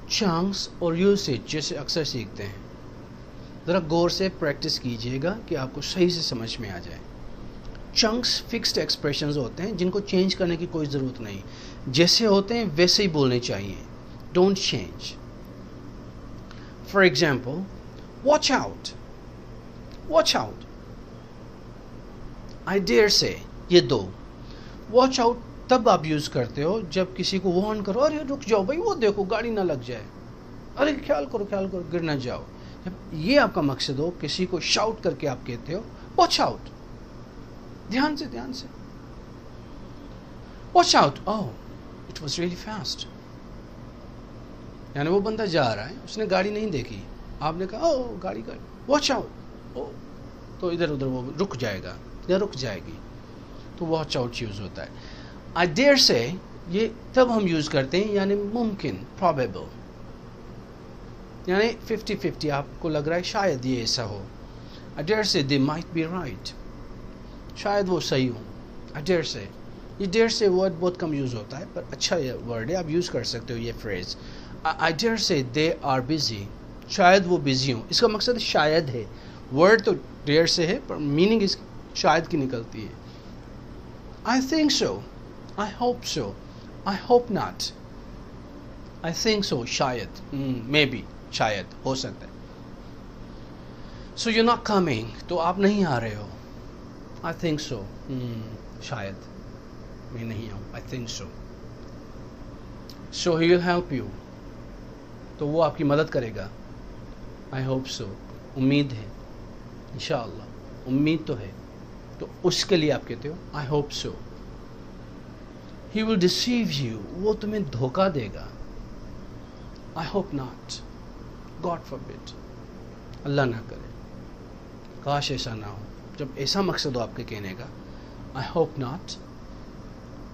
چانکس اور یوسیج جیسے اکثر سیکھتے ہیں، ذرا غور سے پریکٹس کیجئے گا کہ آپ کو صحیح سے سمجھ میں آ جائے. چنکس فکسڈ ایکسپریشنز ہوتے ہیں جن کو چینج کرنے کی کوئی ضرورت نہیں، جیسے ہوتے ہیں ویسے ہی بولنے چاہیے. Don't change. For example, watch out, watch out. I dear سے، یہ دو. واچ آؤٹ تب آپ یوز کرتے ہو جب کسی کو وارن کرو، ارے رک جاؤ بھائی، وہ دیکھو گاڑی نہ لگ جائے، ارے خیال کرو گر نہ جاؤ. جب یہ آپ کا مقصد ہو، کسی کو شاؤٹ کر کے آپ کہتے ہو واچ آؤٹ. دھیان سے watch out. Oh it was really fast. یعنی وہ بندہ جا رہا ہے، اس نے گاڑی نہیں دیکھی، آپ نے کہا او گاڑی واچ آؤٹ، تو ادھر ادھر وہ رک جائے گا یا رک جائے گی، تو واچ آؤٹ یوز ہوتا ہے. آئی ڈیئر سے یہ تب ہم یوز کرتے ہیں یعنی ممکن، پرابیبل، یعنی 50-50 آپ کو لگ رہا ہے شاید یہ ایسا ہو. آئی ڈیئر سے دے مائٹ بی رائٹ، شاید وہ صحیح ہوں. آئی ڈیئر سے، یہ ڈیئر سے ورڈ بہت کم یوز ہوتا ہے پر اچھا یہ ورڈ ہے، آپ یوز کر سکتے ہو یہ فریز. آئی ڈیئر سے دے آر بزی، شاید وہ بزی ہوں. اس کا مقصد شاید ہے، ورڈ تو ڈیئر سے ہے پر میننگ اس شاید کی نکلتی ہے. I think so, I hope so, I hope not. I think so شاید، مے بی شاید، ہو سکتا ہے. سو یو ناٹ کمنگ، تو آپ نہیں آ رہے ہو. آئی تھنک سو، شاید میں نہیں آؤں. I think so. So he will help you, تو وہ آپ کی مدد کرے گا. آئی ہوپ سو، امید ہے، انشاءاللہ امید تو ہے، تو اس کے لیے آپ کہتے ہو I hope so. He will deceive you, وہ تمہیں دھوکہ دے گا. I hope not, God forbid, Allah نہ کرے، کاش ایسا نہ ہو. جب ایسا مقصد ہو آپ کے کہنے کا، I hope not,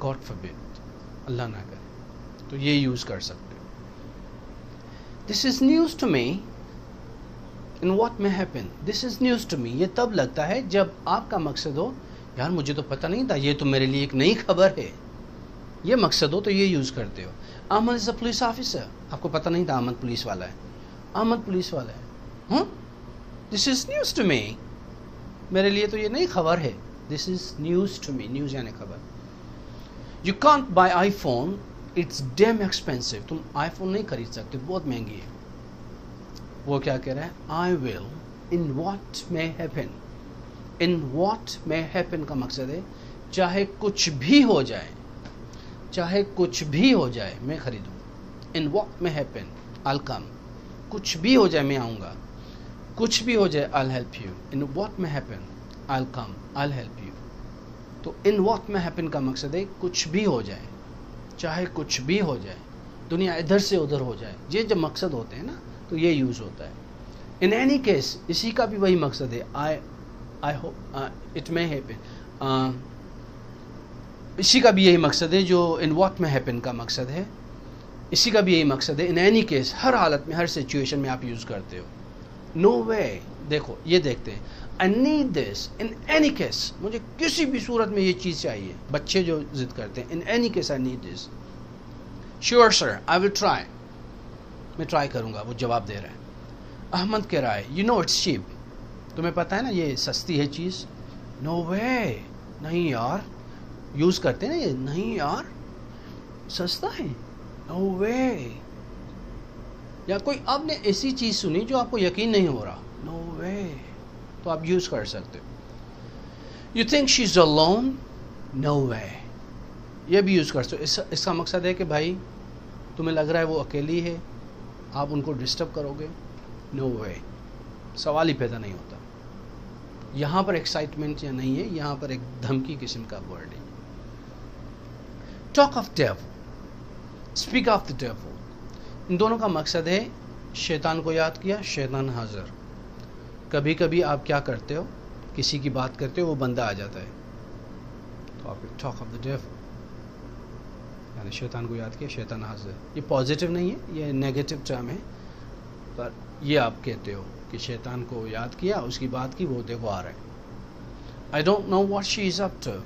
God forbid, Allah نہ کرے، تو یہ یوز کر سکتے ہو. This is news to me in what may happen. This is news to me, یہ تب لگتا ہے جب آپ کا مقصد ہو یار مجھے تو پتہ نہیں تھا، یہ تو میرے لیے ایک نئی خبر ہے. یہ مقصد ہو تو یہ یوز کرتے ہو. احمد از اے پولیس آفیسر، آپ کو پتہ نہیں تھا احمد پولیس والا ہے. احمد پولیس والا ہے. دس از نیوز ٹو می، میرے لیے تو یہ نئی خبر ہے. This is news to me, news یعنی خبر. You can't buy iPhone, it's damn expensive. تم آئی فون نہیں خرید سکتے، بہت مہنگی ہے. وہ کیا کہہ رہا ہے؟ I will in what may happen. In what may happen کا مقصد ہے چاہے کچھ بھی ہو جائے، چاہے کچھ بھی ہو جائے میں خریدوں. In what may happen I come. کچھ بھی ہو جائے میں آؤں گا. کچھ بھی ہو جائے I help you. In what may happen I come, I help you. تو ان واٹ مے ہیپن کا مقصد ہے کچھ بھی ہو جائے، چاہے کچھ بھی ہو جائے، دنیا ادھر سے ادھر ہو جائے. یہ جب مقصد ہوتے ہیں نا تو یہ یوز ہوتا ہے. ان اینی کیس، اسی کا بھی وہی مقصد ہے. I hope it may happen, اسی کا بھی یہی مقصد ہے جو ان واٹ میں ہیپن کا مقصد ہے. اسی کا بھی یہی مقصد ہے. ان اینی کیس، ہر حالت میں، ہر سچویشن میں آپ یوز کرتے ہو. نو وے، دیکھو یہ دیکھتے ہیں. I need this in any case, مجھے کسی بھی صورت میں یہ چیز چاہیے. بچے جو ضد کرتے ہیں، in any case I need this. Sure sir, I will try, میں ٹرائی کروں گا. وہ جواب دے رہا ہے. احمد کہہ رہا ہے یو نو اٹس چیپ، تمہیں پتہ ہے نا یہ سستی ہے چیز. نو وے، نہیں یار، یوز کرتے ہیں نا یہ، نہیں یار سستا ہے، نو وے. یا کوئی آپ نے ایسی چیز سنی جو آپ کو یقین نہیں ہو رہا، نو وے، تو آپ یوز کر سکتے ہو. You think she is alone، no way, یہ بھی یوز کر سکتے. اس کا مقصد ہے کہ بھائی تمہیں لگ رہا ہے وہ اکیلی ہے، آپ ان کو ڈسٹرب کرو گے، نو وے، سوال ہی پیدا نہیں ہوتا. یہاں پر ایکسائٹمنٹ یا نہیں ہے، یہاں پر ایک دھمکی قسم کا ورڈ ہے. Talk of devil, speak of the devil. ان دونوں کا مقصد ہے شیطان کو یاد کیا، شیطان حاضر. کبھی کبھی آپ کیا کرتے ہو، کسی کی بات کرتے ہو، وہ بندہ آ جاتا ہے، تو آپ ٹاک آف دا ڈیول، یعنی شیطان کو یاد کیا، شیطان حاضر. یہ پازیٹیو نہیں ہے، یہ نیگیٹو ٹرم ہے، پر یہ آپ کہتے ہو کہ شیطان کو یاد کیا، اس کی بات کی، وہ دیکھو آ رہا ہے. I don't know what she is up to,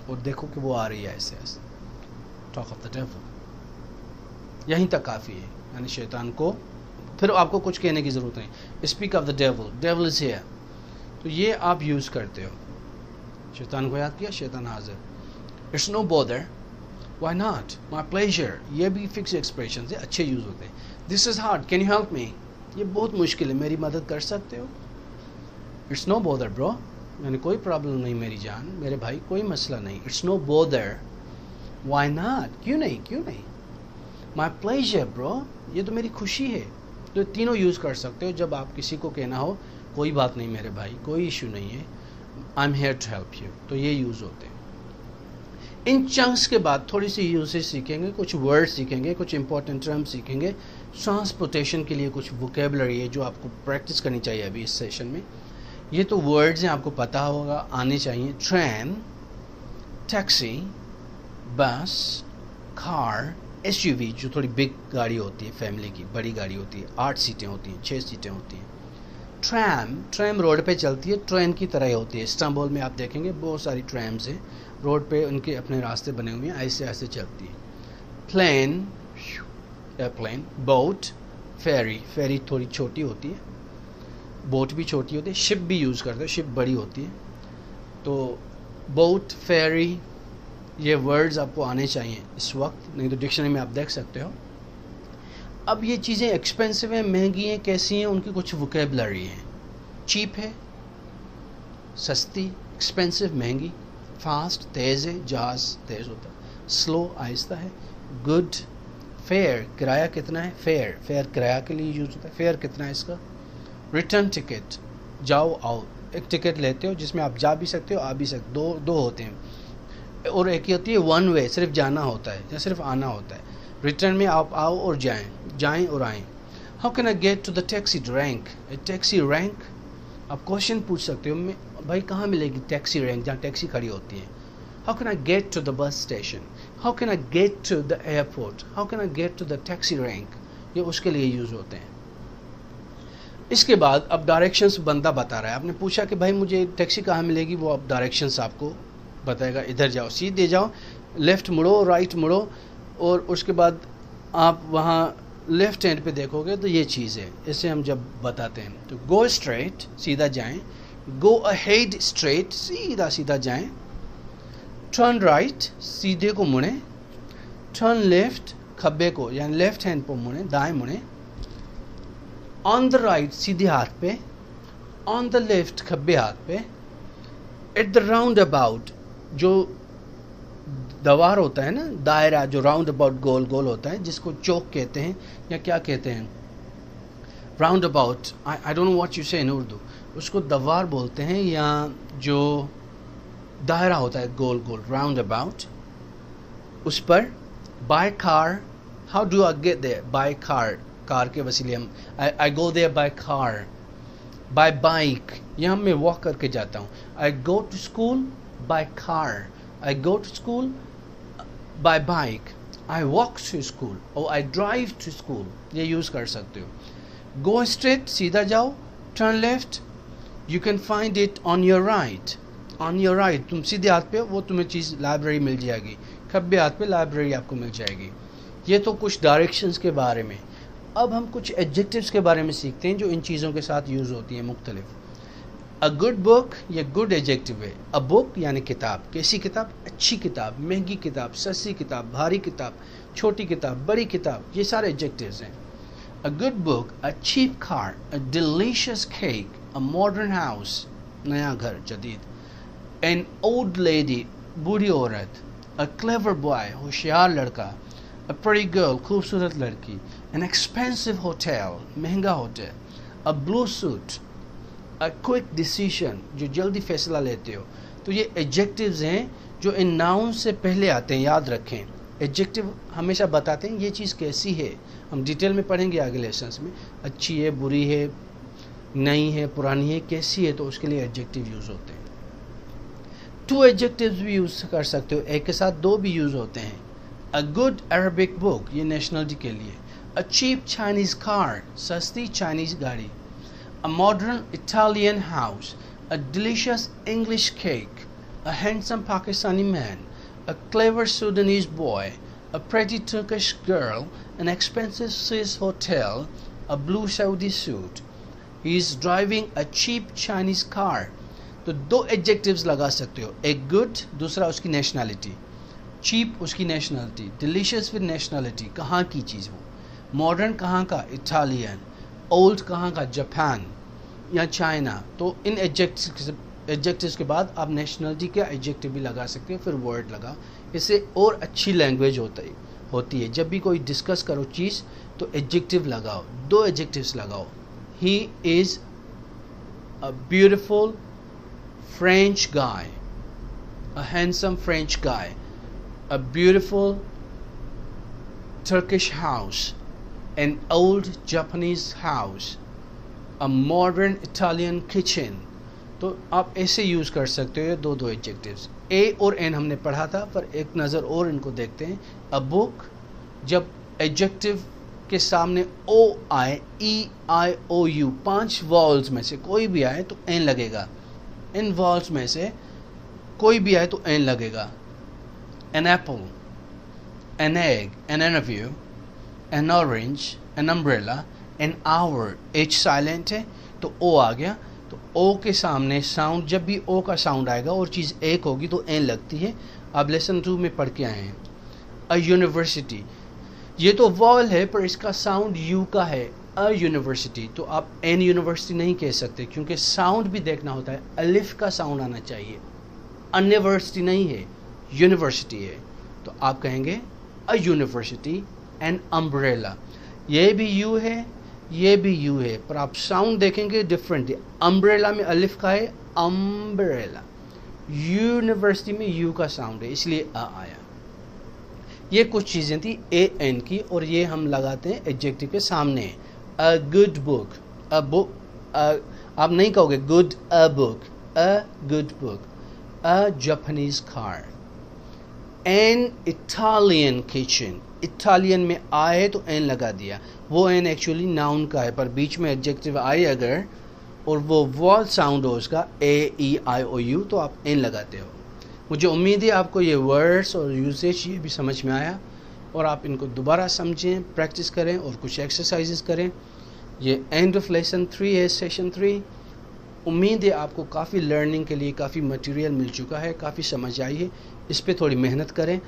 اور دیکھو کہ وہ آ رہی ہے ایسے ایسے. ٹاک آف دا ڈیول، یہیں تک کافی ہے. यानी शैतान को, फिर आपको कुछ कहने की ज़रूरत नहीं, speak of the devil, devil is here, तो ये आप यूज़ करते हो। शैतान को याद किया, शैतान हाजिर। It's no bother, why not, my pleasure, ये भी फिक्स एक्सप्रेशन है, अच्छे यूज़ होते हैं। This is hard, can you help me, ये बहुत मुश्किल है, मेरी मदद कर सकते हो। इट्स नो बॉदर ब्रो, यानी कोई प्रॉब्लम नहीं मेरी जान, मेरे भाई कोई मसला नहीं। It's no bother, why not, क्यों नहीं, क्यों नहीं। माई प्लेजर ब्रो, ये तो मेरी खुशी है। तो तीनों यूज़ कर सकते हो जब आप किसी को कहना हो कोई बात नहीं मेरे भाई, कोई इशू नहीं है, I am here to help you, तो ये यूज़ होते हैं। इन चंक्स के बाद थोड़ी सी यूसेज सीखेंगे, कुछ वर्ड सीखेंगे, कुछ इंपॉर्टेंट टर्म सीखेंगे, ट्रांसपोर्टेशन के लिए कुछ वोकेबलरी है जो आपको प्रैक्टिस करनी चाहिए अभी इस सेशन में। ये तो वर्ड्स हैं, आपको पता होगा, आने चाहिए। ट्रेन, टैक्सी, बस, कार, एसयूवी जो थोड़ी बिग गाड़ी होती है, फैमिली की बड़ी गाड़ी होती है, 8 सीटें होती हैं, 6 सीटें होती हैं। ट्रैम, ट्रैम रोड पे चलती है, ट्रेन की तरह होती है। इस्तांबुल में आप देखेंगे बहुत सारी ट्रैम्स हैं रोड पे, उनके अपने रास्ते बने हुए हैं, ऐसे ऐसे चलती है। प्लेन, एयरप्लेन, बोट, फेरी, फेरी थोड़ी छोटी होती है, बोट भी छोटी होती है, शिप भी यूज़ करते हैं, शिप बड़ी होती है। तो बोट, फेरी, ये वर्ड्स आपको आने चाहिए इस वक्त, नहीं तो डिक्शनरी में आप देख सकते हो। अब ये चीज़ें एक्सपेंसिव हैं, महंगी हैं, कैसी हैं, उनकी कुछ वोकेबलरी है। चीप है, सस्ती, एक्सपेंसिव महंगी, फास्ट तेज़ है, जहाज़ तेज़ होता है, स्लो आहिस्ता है, गुड, फेयर किराया कितना है, फेयर, फेयर किराया के लिए यूज़ होता है, फेयर कितना है इसका। रिटर्न टिकट, जाओ आओ, एक टिकट लेते हो जिसमें आप जा भी सकते हो, आ भी सकते, दो होते हैं, और एक ही होती है वन वे, सिर्फ जाना होता है या सिर्फ आना होता है। रिटर्न में आप आओ और जाएं और आएं। How can I get to the taxi rank, taxi rank, आप क्वेश्चन पूछ सकते हो, मैं भाई कहाँ मिलेगी टैक्सी रैंक जहाँ टैक्सी खड़ी होती है। How can I get to the bus station, how can I get to the airport, how can I get to the taxi rank, ये उसके लिए यूज़ होते हैं। इसके बाद अब डायरेक्शंस बंदा बता रहा है, आपने पूछा कि भाई मुझे टैक्सी कहाँ मिलेगी, वो अब डायरेक्शंस आपको बताएगा, इधर जाओ, सीधे जाओ, लेफ़्ट मुड़ो, राइट मुड़ो, और उसके बाद आप वहाँ लेफ़्ट हैंड पे देखोगे तो ये चीज़ है। इसे हम जब बताते हैं तो गो स्ट्रेट, सीधा जाएं, गो अहेड स्ट्रेट, सीधा सीधा जाएं, टर्न राइट, सीधे को मुड़ें, टर्न लेफ़्ट, खब्बे को यानी लेफ़्ट हैंड पर मुड़ें, दाएं मुड़ें, ऑन द राइट, सीधे हाथ पे, ऑन द लेफ़्ट, खब्बे हाथ पे, एट द राउंड अबाउट, जो दवार होता है ना, दायरा, जो राउंड अबाउट गोल गोल होता है, जिसको चौक कहते हैं या क्या कहते हैं, round about, I don't know what you से इन उर्दू, उसको दवार बोलते हैं, या जो दायरा होता है गोल गोल, राउंड अबाउट, उस पर। By car, how do I get there, by car, car के वसीले हम, I go there by car. By bike, यहाँ मैं वॉक करके जाता हूँ, I go to school by car, I go to school by bike, I walk to school, or I drive to school, ये use कर सकते हो। Go straight, सीधा जाओ, turn left, you can find it on your right, on your right, तुम सीधे हाथ पे हो, वो तुम्हें चीज़ लाइब्रेरी मिल जाएगी, खब्बे हाथ पे लाइब्रेरी आपको मिल जाएगी। ये तो कुछ डायरेक्शंस के बारे में। अब हम कुछ एडजेक्टिव्स के बारे में सीखते हैं जो इन चीज़ों के साथ यूज़ होती हैं मुख्तलिफ। अ गुड बुक, ये गुड एडजेक्टिव है। अ बुक यानी किताब, कैसी किताब, अच्छी किताब, महंगी किताब, सस्ती किताब, भारी किताब, छोटी किताब, बड़ी किताब, ये सारे एडजेक्टिव्स हैं। A good book, a cheap car, a delicious cake, a modern house, नया घर, जदीद। एन ओल्ड लेडी, बूढ़ी औरत। अ क्लेवर बॉय, होशियार लड़का। अ प्रेटी गर्ल, खूबसूरत लड़की। एन एक्सपेंसिव होटल, महंगा hotel. A blue suit, a quick decision, जो जल्दी फैसला लेते हो। तो ये एडजेक्टिव्स हैं जो इन नाउन से पहले आते हैं, याद रखें। एडजेक्टिव हमेशा बताते हैं ये चीज़ कैसी है, हम डिटेल में पढ़ेंगे आगे लेसन्स में, अच्छी है, बुरी है, नई है, पुरानी है, कैसी है, तो उसके लिए एडजेक्टिव यूज़ होते हैं। 2 एडजेक्टिव्स भी यूज़ कर सकते हो, एक के साथ 2 भी यूज़ होते हैं। अ गुड अरबिक बुक, ये नेशनलिटी के लिए। अ चीप चाइनीज़ कार, सस्ती चाइनीज़ गाड़ी। A modern Italian house, a delicious English cake, a handsome Pakistani man, a clever Sudanese boy, a pretty Turkish girl, an expensive Swiss hotel, a blue Saudi suit. He is driving a cheap Chinese car. तो दो adjectives लगा सकते हो, एक good, दूसरा उसकी nationality. Cheap उसकी nationality, delicious with nationality, कहाँ की चीज़ वो, मॉडर्न कहाँ का, इटालियन, ओल्ड कहाँ का, जापान या चाइना. तो इन एडजेक्टिव्स के बाद आप नेशनलिटी का एडजेक्टिव भी लगा सकते हो, फिर वर्ड लगा. इससे और अच्छी लैंग्वेज होती है. जब भी कोई डिस्कस करो चीज़ तो एडजेक्टिव लगाओ, दो एडजेक्टिव्स लगाओ. He is a beautiful French guy, a handsome French guy, a beautiful Turkish house, an old Japanese house, a modern Italian kitchen. तो आप ऐसे यूज कर सकते हो दो एडजेक्टिव्स. ए और एन हमने पढ़ा था, पर एक नज़र और इनको देखते हैं. अ बुक, जब एडजेक्टिव के सामने ओ आए, ई आई ओ यू, 5 वॉल्स में से कोई भी आए तो एन लगेगा. इन वॉल्स में से कोई भी आए तो एन लगेगा. An apple, an egg, an interview, an orange, an umbrella, an hour, H silent है तो ओ आ गया. तो ओ के सामने साउंड, जब भी ओ का साउंड आएगा और चीज़ एक होगी तो एन लगती है. आप लेसन 2 में पढ़ के आए हैं. अ यूनिवर्सिटी, ये तो वॉल है पर इसका साउंड यू का है. अ यूनिवर्सिटी, तो आप एन यूनिवर्सिटी नहीं कह सकते क्योंकि साउंड भी देखना होता है. अलिफ का साउंड आना चाहिए. यूनिवर्सिटी नहीं है, यूनिवर्सिटी है. तो आप कहेंगे अ यूनिवर्सिटी, एन अम्ब्रेला. ये भी यू है, ये भी यू है, पर आप साउंड देखेंगे डिफरेंट है. अम्ब्रेला में अलिफ का है, अम्ब्रेला. यूनिवर्सिटी में यू का साउंड है, इसलिए अ आया. ये कुछ चीज़ें थी ए एन की, और ये हम लगाते हैं एडजेक्टिव के सामने. अ गुड बुक, अ बुक, आप नहीं कहोगे good a book, a good book. A Japanese car, an Italian kitchen. Italian में आए तो एन लगा दिया. वो एन एक्चुअली नाउन का है, पर बीच में एडजेक्टिव आए अगर और वो वॉल साउंड हो उसका, ए ई आई ओ यू, तो आप एन लगाते हो. मुझे उम्मीद है आपको ये वर्ड्स और यूसेज ये भी समझ में आया, और आप इनको दोबारा समझें, प्रैक्टिस करें और कुछ एक्सरसाइजेस करें. ये एंड ऑफ लेसन 3 है, सेशन 3. उम्मीद है आपको काफ़ी लर्निंग के लिए काफ़ी मटेरियल मिल चुका है, काफ़ी समझ आई है. इस पे थोड़ी मेहनत करें.